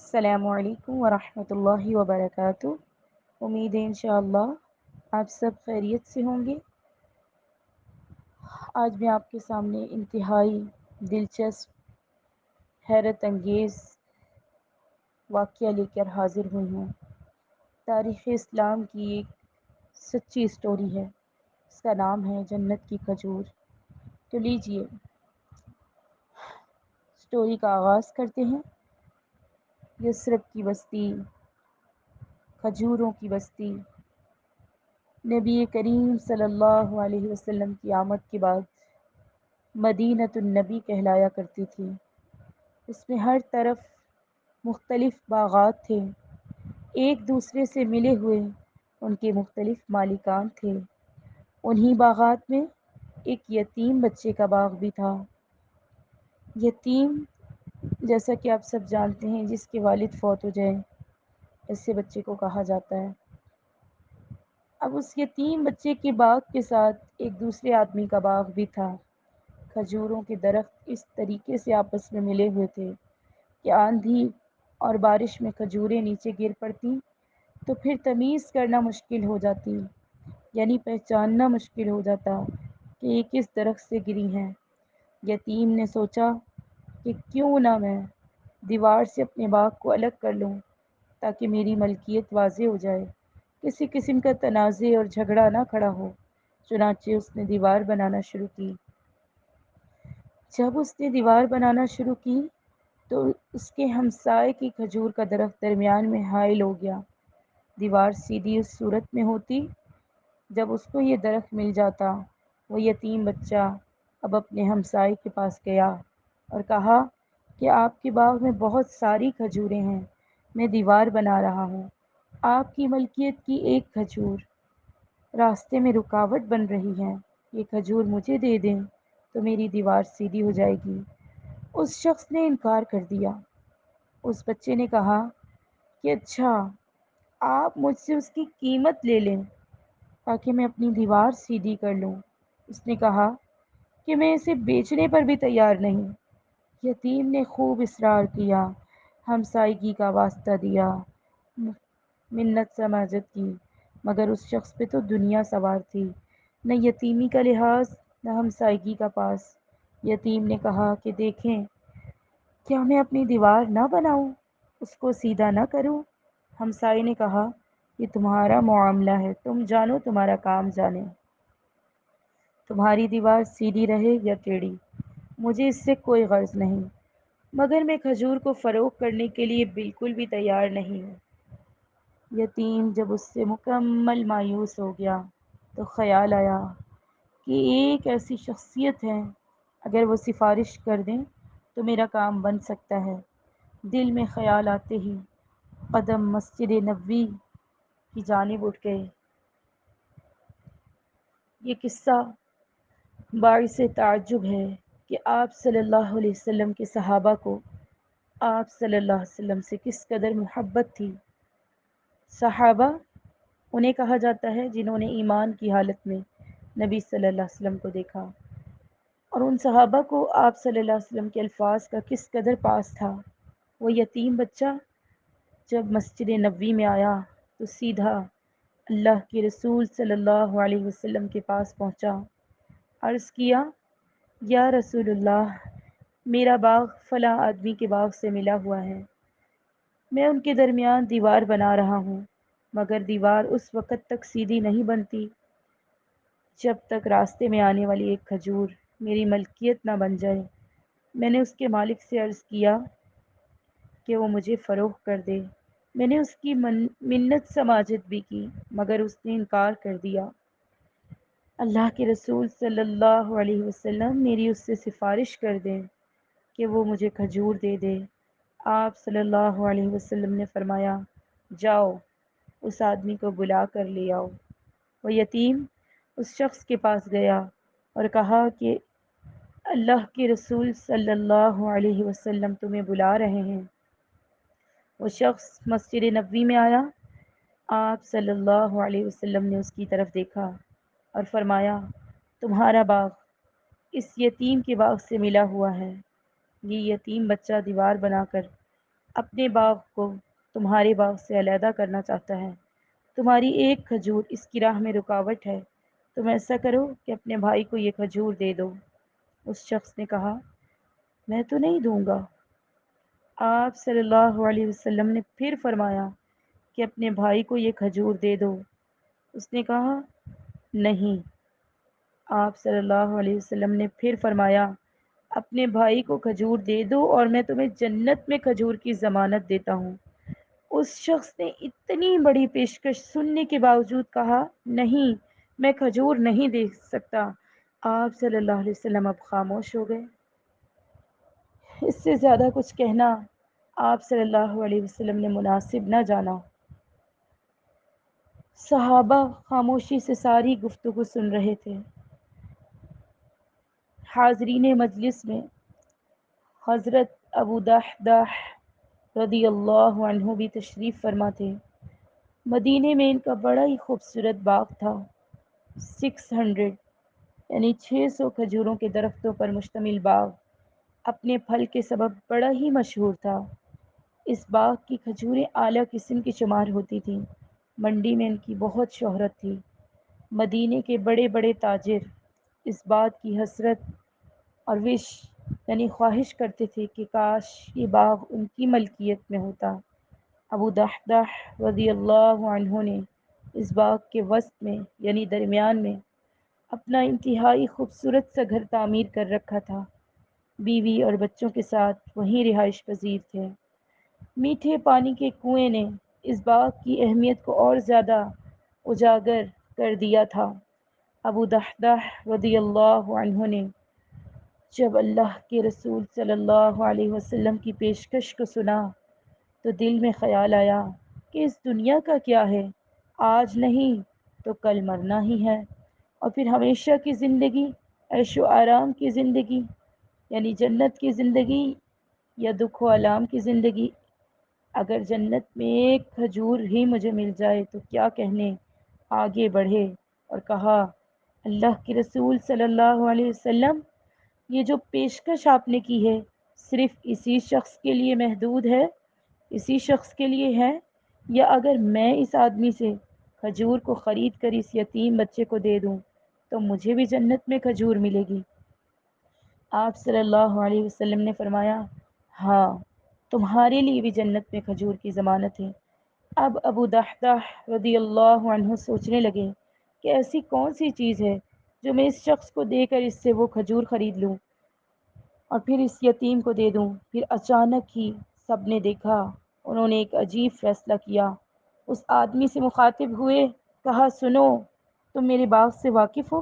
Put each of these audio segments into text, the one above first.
السلام علیکم ورحمۃ اللہ وبرکاتہ۔ امید ہے انشاءاللہ آپ سب خیریت سے ہوں گے۔ آج میں آپ کے سامنے انتہائی دلچسپ، حیرت انگیز واقعہ لے کر حاضر ہوئی ہوں۔ تاریخ اسلام کی ایک سچی اسٹوری ہے، اس کا نام ہے جنت کی کھجور۔ تو لیجئے اسٹوری کا آغاز کرتے ہیں۔ یثرب کی بستی، کھجوروں کی بستی، نبی کریم صلی اللہ علیہ وسلم کی آمد کے بعد مدینۃ النبی کہلایا کرتی تھی۔ اس میں ہر طرف مختلف باغات تھے، ایک دوسرے سے ملے ہوئے ان کے مختلف مالکان تھے۔ انہی باغات میں ایک یتیم بچے کا باغ بھی تھا۔ یتیم، جیسا کہ آپ سب جانتے ہیں، جس کے والد فوت ہو جائیں، ایسے بچے کو کہا جاتا ہے۔ اب اس یتیم بچے کے باغ کے ساتھ ایک دوسرے آدمی کا باغ بھی تھا۔ کھجوروں کے درخت اس طریقے سے آپس میں ملے ہوئے تھے کہ آندھی اور بارش میں کھجوریں نیچے گر پڑتی تو پھر تمیز کرنا مشکل ہو جاتی، یعنی پہچاننا مشکل ہو جاتا کہ یہ کس درخت سے گری ہیں۔ یتیم نے سوچا کہ کیوں نہ میں دیوار سے اپنے باغ کو الگ کر لوں تاکہ میری ملکیت واضح ہو جائے، کسی قسم کا تنازع اور جھگڑا نہ کھڑا ہو۔ چنانچہ اس نے دیوار بنانا شروع کی۔ جب اس نے دیوار بنانا شروع کی تو اس کے ہمسائے کی کھجور کا درخت درمیان میں حائل ہو گیا۔ دیوار سیدھی اس صورت میں ہوتی جب اس کو یہ درخت مل جاتا۔ وہ یتیم بچہ اب اپنے ہمسائے کے پاس گیا اور کہا کہ آپ کے باغ میں بہت ساری کھجوریں ہیں، میں دیوار بنا رہا ہوں، آپ کی ملکیت کی ایک کھجور راستے میں رکاوٹ بن رہی ہے، یہ کھجور مجھے دے دیں تو میری دیوار سیدھی ہو جائے گی۔ اس شخص نے انکار کر دیا۔ اس بچے نے کہا کہ اچھا، آپ مجھ سے اس کی قیمت لے لیں تاکہ میں اپنی دیوار سیدھی کر لوں۔ اس نے کہا کہ میں اسے بیچنے پر بھی تیار نہیں۔ یتیم نے خوب اصرار کیا، ہمسائیگی کا واسطہ دیا، منت سماجت کی، مگر اس شخص پہ تو دنیا سوار تھی، نہ یتیمی کا لحاظ نہ ہمسائیگی کا پاس۔ یتیم نے کہا کہ دیکھیں، کیا میں اپنی دیوار نہ بناؤں، اس کو سیدھا نہ کروں؟ ہمسائے نے کہا یہ تمہارا معاملہ ہے، تم جانو، تمہارا کام جانے، تمہاری دیوار سیدھی رہے یا ٹیڑھی، مجھے اس سے کوئی غرض نہیں، مگر میں کھجور کو فروخت کرنے کے لیے بالکل بھی تیار نہیں ہوں۔ یتیم جب اس سے مکمل مایوس ہو گیا تو خیال آیا کہ ایک ایسی شخصیت ہے، اگر وہ سفارش کر دیں تو میرا کام بن سکتا ہے۔ دل میں خیال آتے ہی قدم مسجد نبوی کی جانب اٹھ گئے۔ یہ قصہ باعث تعجب ہے کہ آپ صلی اللہ علیہ وسلم کے صحابہ کو آپ صلی اللہ علیہ وسلم سے کس قدر محبت تھی۔ صحابہ انہیں کہا جاتا ہے جنہوں نے ایمان کی حالت میں نبی صلی اللہ علیہ وسلم کو دیکھا، اور ان صحابہ کو آپ صلی اللہ علیہ وسلم کے الفاظ کا کس قدر پاس تھا۔ وہ یتیم بچہ جب مسجد نبوی میں آیا تو سیدھا اللہ کے رسول صلی اللہ علیہ وسلم کے پاس پہنچا۔ عرض کیا، یا رسول اللہ، میرا باغ فلاں آدمی کے باغ سے ملا ہوا ہے، میں ان کے درمیان دیوار بنا رہا ہوں، مگر دیوار اس وقت تک سیدھی نہیں بنتی جب تک راستے میں آنے والی ایک کھجور میری ملکیت نہ بن جائے۔ میں نے اس کے مالک سے عرض کیا کہ وہ مجھے فروخت کر دے، میں نے اس کی منت سماجت بھی کی، مگر اس نے انکار کر دیا۔ اللہ کے رسول صلی اللہ علیہ وسلم میری اس سے سفارش کر دیں کہ وہ مجھے کھجور دے دے۔ آپ صلی اللہ علیہ وسلم نے فرمایا، جاؤ اس آدمی کو بلا کر لے آؤ۔ وہ یتیم اس شخص کے پاس گیا اور کہا کہ اللہ کے رسول صلی اللہ علیہ وسلم تمہیں بلا رہے ہیں۔ وہ شخص مسجد نبوی میں آیا۔ آپ صلی اللہ علیہ وسلم نے اس کی طرف دیکھا اور فرمایا، تمہارا باغ اس یتیم کے باغ سے ملا ہوا ہے۔ یہ یتیم بچہ دیوار بنا کر اپنے باغ کو تمہارے باغ سے علیحدہ کرنا چاہتا ہے۔ تمہاری ایک کھجور اس کی راہ میں رکاوٹ ہے۔ تم ایسا کرو کہ اپنے بھائی کو یہ کھجور دے دو۔ اس شخص نے کہا، میں تو نہیں دوں گا۔ آپ صلی اللہ علیہ وسلم نے پھر فرمایا کہ اپنے بھائی کو یہ کھجور دے دو۔ اس نے کہا، نہیں۔ آپ صلی اللہ علیہ وسلم نے پھر فرمایا، اپنے بھائی کو کھجور دے دو اور میں تمہیں جنت میں کھجور کی ضمانت دیتا ہوں۔ اس شخص نے اتنی بڑی پیشکش سننے کے باوجود کہا، نہیں، میں کھجور نہیں دے سکتا۔ آپ صلی اللہ علیہ وسلم اب خاموش ہو گئے۔ اس سے زیادہ کچھ کہنا آپ صلی اللہ علیہ وسلم نے مناسب نہ جانا۔ صحابہ خاموشی سے ساری گفتگو سن رہے تھے۔ حاضرین مجلس میں حضرت ابو دحداح رضی اللہ عنہ بھی تشریف فرما تھے۔ مدینے میں ان کا بڑا ہی خوبصورت باغ تھا۔ 600 یعنی 600 کھجوروں کے درختوں پر مشتمل باغ اپنے پھل کے سبب بڑا ہی مشہور تھا۔ اس باغ کی کھجوریں اعلیٰ قسم کی شمار ہوتی تھیں۔ منڈی میں ان کی بہت شہرت تھی۔ مدینے کے بڑے بڑے تاجر اس بات کی حسرت اور وش یعنی خواہش کرتے تھے کہ کاش یہ باغ ان کی ملکیت میں ہوتا۔ ابو دحداح رضی اللہ عنہ نے اس باغ کے وسط میں یعنی درمیان میں اپنا انتہائی خوبصورت سا گھر تعمیر کر رکھا تھا۔ بیوی اور بچوں کے ساتھ وہیں رہائش پذیر تھے۔ میٹھے پانی کے کنویں نے اس باغ کی اہمیت کو اور زیادہ اجاگر کر دیا تھا۔ ابو دحداح رضی اللہ عنہ نے جب اللہ کے رسول صلی اللہ علیہ وسلم کی پیشکش کو سنا تو دل میں خیال آیا کہ اس دنیا کا کیا ہے، آج نہیں تو کل مرنا ہی ہے، اور پھر ہمیشہ کی زندگی، عیش و آرام کی زندگی یعنی جنت کی زندگی یا دکھ و آلام کی زندگی۔ اگر جنت میں ایک کھجور ہی مجھے مل جائے تو کیا کہنے۔ آگے بڑھے اور کہا، اللہ کے رسول صلی اللہ علیہ وسلم، یہ جو پیشکش آپ نے کی ہے صرف اسی شخص کے لیے محدود ہے، اسی شخص کے لیے ہے، یا اگر میں اس آدمی سے کھجور کو خرید کر اس یتیم بچے کو دے دوں تو مجھے بھی جنت میں کھجور ملے گی؟ آپ صلی اللہ علیہ وسلم نے فرمایا، ہاں، تمہارے لیے بھی جنت میں کھجور کی ضمانت ہے۔ اب ابو دحداح رضی اللہ عنہ سوچنے لگے کہ ایسی کون سی چیز ہے جو میں اس شخص کو دے کر اس سے وہ کھجور خرید لوں اور پھر اس یتیم کو دے دوں۔ پھر اچانک ہی سب نے دیکھا، انہوں نے ایک عجیب فیصلہ کیا۔ اس آدمی سے مخاطب ہوئے، کہا، سنو، تم میرے باغ سے واقف ہو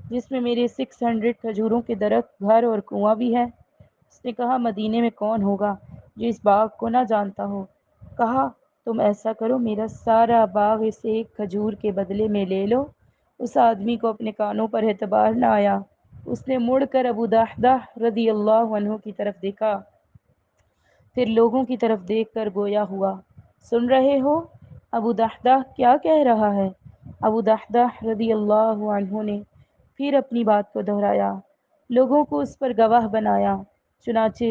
جس میں میرے 600 کھجوروں کے درخت، گھر اور کنواں بھی ہے؟ اس نے کہا، مدینے میں کون ہوگا جو اس باغ کو نہ جانتا ہو؟ کہا، تم ایسا کرو، میرا سارا باغ اس ایک کھجور کے بدلے میں لے لو۔ اس آدمی کو اپنے کانوں پر اعتبار نہ آیا۔ اس نے مڑ کر ابو دحداح رضی اللہ عنہ کی طرف دیکھا، پھر لوگوں کی طرف دیکھ کر گویا ہوا، سن رہے ہو ابو دحداح کیا کہہ رہا ہے؟ ابو دحداح رضی اللہ عنہ نے پھر اپنی بات کو دہرایا، لوگوں کو اس پر گواہ بنایا۔ چنانچہ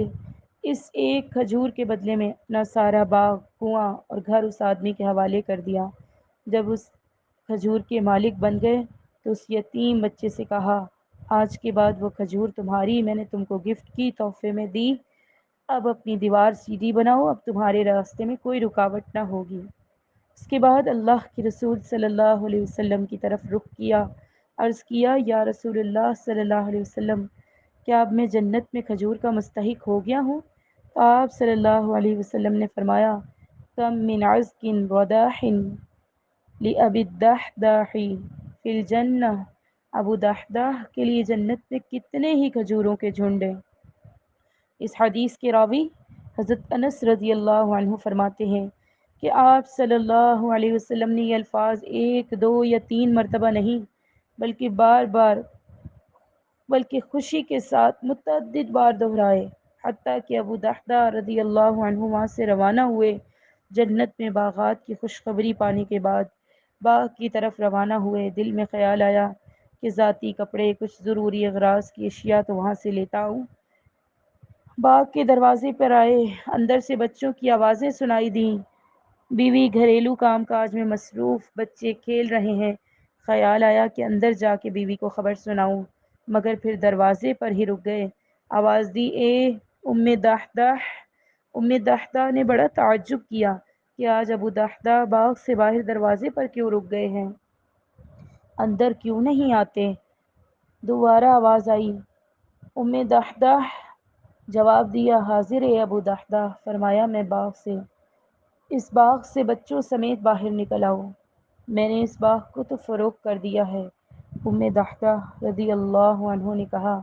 اس ایک کھجور کے بدلے میں اپنا سارا باغ، کنواں اور گھر اس آدمی کے حوالے کر دیا۔ جب اس کھجور کے مالک بن گئے تو اس یتیم بچے سے کہا، آج کے بعد وہ کھجور تمہاری، میں نے تم کو گفٹ کی، تحفے میں دی۔ اب اپنی دیوار سیدھی بناؤ، اب تمہارے راستے میں کوئی رکاوٹ نہ ہوگی۔ اس کے بعد اللہ کے رسول صلی اللہ علیہ وسلم کی طرف رخ کیا، عرض کیا، یا رسول اللہ صلی اللہ علیہ وسلم، کیا اب میں جنت میں کھجور کا مستحق ہو گیا ہوں؟ تو آپ صلی اللہ علیہ وسلم نے فرمایا، کم من عذق وداح لأبی الدحداح فی الجنہ، ابو دحداح کے لیے جنت میں کتنے ہی کھجوروں کے جھنڈ ہیں۔ اس حدیث کے راوی حضرت انس رضی اللہ عنہ فرماتے ہیں کہ آپ صلی اللہ علیہ وسلم نے یہ الفاظ ایک، دو یا تین مرتبہ نہیں بلکہ بار بار، بلکہ خوشی کے ساتھ متعدد بار دہرائے، حتیٰ کہ ابو دحداح رضی اللہ عنہ وہاں سے روانہ ہوئے۔ جنت میں باغات کی خوشخبری پانے کے بعد باغ کی طرف روانہ ہوئے۔ دل میں خیال آیا کہ ذاتی کپڑے، کچھ ضروری اغراض کی اشیاء تو وہاں سے لیتا ہوں، باغ کے دروازے پر آئے، اندر سے بچوں کی آوازیں سنائی دیں۔ بیوی گھریلو کام کاج میں مصروف، بچے کھیل رہے ہیں۔ خیال آیا کہ اندر جا کے بیوی کو خبر سناؤں، مگر پھر دروازے پر ہی رک گئے۔ آواز دی، اے ام دحدح! ام دحدح نے بڑا تعجب کیا کہ آج ابو دحدح باغ سے باہر دروازے پر کیوں رک گئے ہیں، اندر کیوں نہیں آتے؟ دوبارہ آواز آئی، ام دحدح! جواب دیا، حاضر ہے ابو دحدح۔ فرمایا، میں اس باغ سے بچوں سمیت باہر نکل آؤ، میں نے اس باغ کو تو فروخت کر دیا ہے۔ ام دحدح رضی اللہ عنہ نے کہا،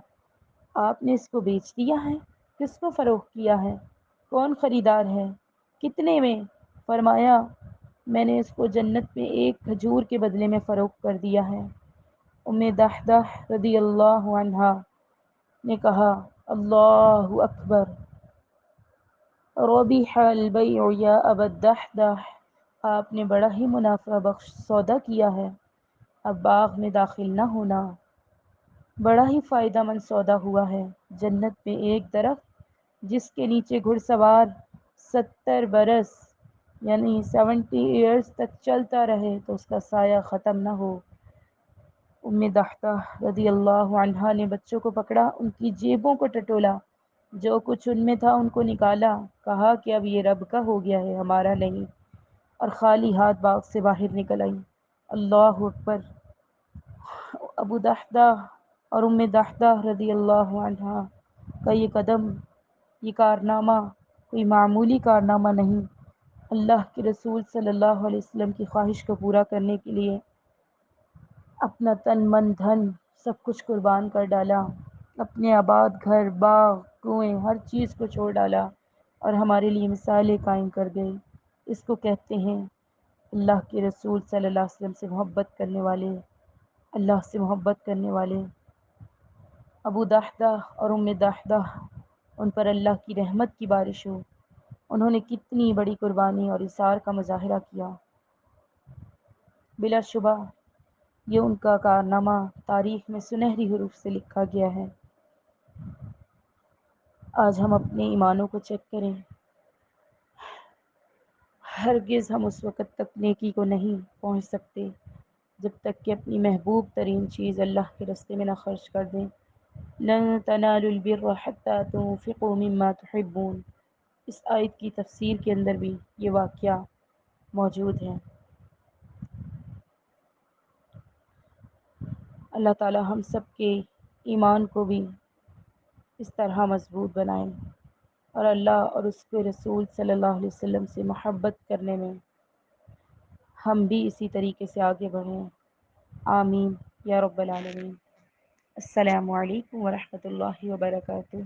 آپ نے اس کو بیچ دیا ہے؟ کس کو فروخت کیا ہے؟ کون خریدار ہے؟ کتنے میں؟ فرمایا، میں نے اس کو جنت میں ایک کھجور کے بدلے میں فروخت کر دیا ہے۔ ام دحدح رضی اللہ عنہا نے کہا، اللہ اکبر! ربح البیع یا ابا الدحدح! آپ نے بڑا ہی منافع بخش سودا کیا ہے، اب باغ میں داخل نہ ہونا۔ بڑا ہی فائدہ مند سودا ہوا ہے۔ جنت میں ایک درخت جس کے نیچے گھڑ سوار 70 برس یعنی 70 ایئرز تک چلتا رہے تو اس کا سایہ ختم نہ ہو۔ ام دحدح رضی اللہ عنہا نے بچوں کو پکڑا، ان کی جیبوں کو ٹٹولا، جو کچھ ان میں تھا ان کو نکالا، کہا کہ اب یہ رب کا ہو گیا ہے، ہمارا نہیں، اور خالی ہاتھ باغ سے باہر نکل آئی۔ اللہ اکبر! ابو دحدح اور ام دحدح رضی اللہ عنہا کا یہ قدم، یہ کارنامہ کوئی معمولی کارنامہ نہیں۔ اللہ کے رسول صلی اللہ علیہ وسلم کی خواہش کو پورا کرنے کے لیے اپنا تن من دھن سب کچھ قربان کر ڈالا، اپنے آباد گھر باغ کنویں ہر چیز کو چھوڑ ڈالا اور ہمارے لیے مثالیں قائم کر گئے۔ اس کو کہتے ہیں اللہ کے رسول صلی اللہ علیہ وسلم سے محبت کرنے والے، اللہ سے محبت کرنے والے۔ ابو دحدح اور ام دحدح، ان پر اللہ کی رحمت کی بارش ہو۔ انہوں نے کتنی بڑی قربانی اور ایثار کا مظاہرہ کیا۔ بلا شبہ یہ ان کا کارنامہ تاریخ میں سنہری حروف سے لکھا گیا ہے۔ آج ہم اپنے ایمانوں کو چیک کریں، ہرگز ہم اس وقت تک نیکی کو نہیں پہنچ سکتے جب تک کہ اپنی محبوب ترین چیز اللہ کے راستے میں نہ خرچ کر دیں۔ لن تنالوا البر حتى تنفقوا مما تحبون، اس آیت کی تفسیر کے اندر بھی یہ واقعہ موجود ہے۔ اللہ تعالی ہم سب کے ایمان کو بھی اس طرح مضبوط بنائیں اور اللہ اور اس کے رسول صلی اللہ علیہ وسلم سے محبت کرنے میں ہم بھی اسی طریقے سے آگے بڑھیں۔ آمین یا رب العالمین۔ السلام علیکم ورحمۃ اللہ وبرکاتہ۔